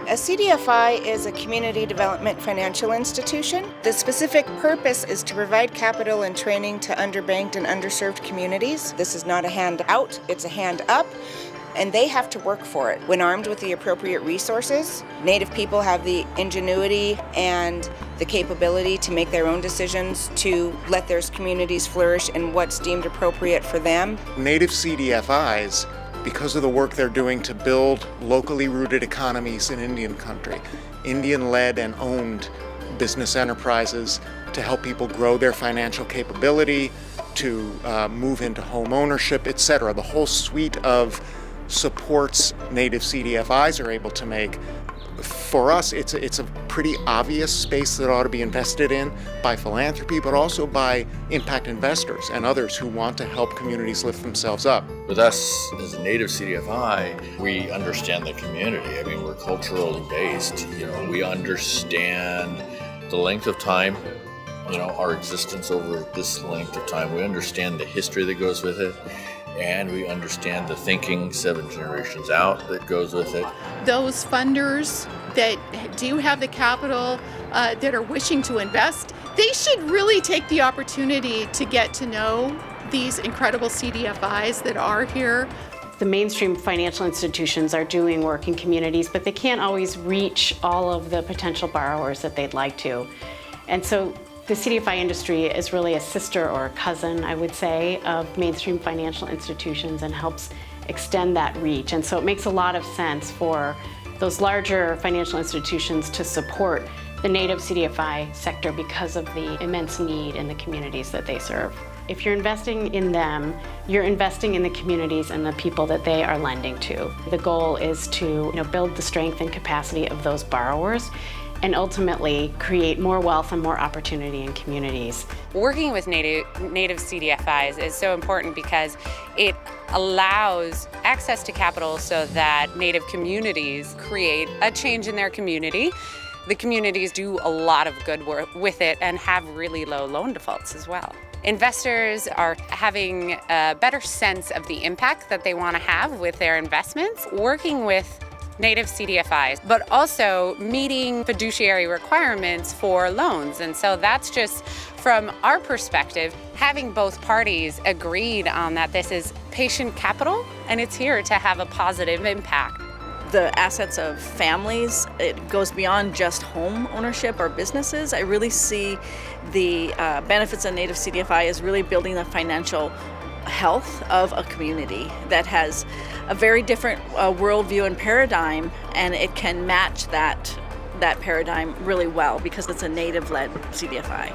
A CDFI is a community development financial institution. The specific purpose is to provide capital and training to underbanked and underserved communities. This is not a hand out, it's a hand up, and they have to work for it. When armed with the appropriate resources, Native people have the ingenuity and the capability to make their own decisions to let their communities flourish in what's deemed appropriate for them. Native CDFIs, because of the work they're doing to build locally rooted economies in Indian country, Indian-led and owned business enterprises to help people grow their financial capability, to move into home ownership, etc. The whole suite of supports Native CDFIs are able to make. For us, it's a pretty obvious space that ought to be invested in by philanthropy, but also by impact investors and others who want to help communities lift themselves up. With us as a Native CDFI, we understand the community. I mean, we're culturally based. We understand the length of time, our existence over this length of time. We understand the history that goes with it. And we understand the thinking 7 generations out that goes with it. Those funders that do have the capital that are wishing to invest, they should really take the opportunity to get to know these incredible CDFIs that are here. The mainstream financial institutions are doing work in communities, but they can't always reach all of the potential borrowers that they'd like to. And so the CDFI industry is really a sister or a cousin, I would say, of mainstream financial institutions and helps extend that reach. And so it makes a lot of sense for those larger financial institutions to support the Native CDFI sector because of the immense need in the communities that they serve. If you're investing in them, you're investing in the communities and the people that they are lending to. The goal is to build the strength and capacity of those borrowers and ultimately create more wealth and more opportunity in communities. Working with Native CDFIs is so important because it allows access to capital so that Native communities create a change in their community. The communities do a lot of good work with it and have really low loan defaults as well. Investors are having a better sense of the impact that they want to have with their investments, working with Native CDFIs, but also meeting fiduciary requirements for loans. And so that's just from our perspective, having both parties agreed on that this is patient capital and it's here to have a positive impact. The assets of families, it goes beyond just home ownership or businesses. I really see the benefits of Native CDFI as really building the financial health of a community that has a very different worldview and paradigm, and it can match that paradigm really well because it's a Native-led CDFI.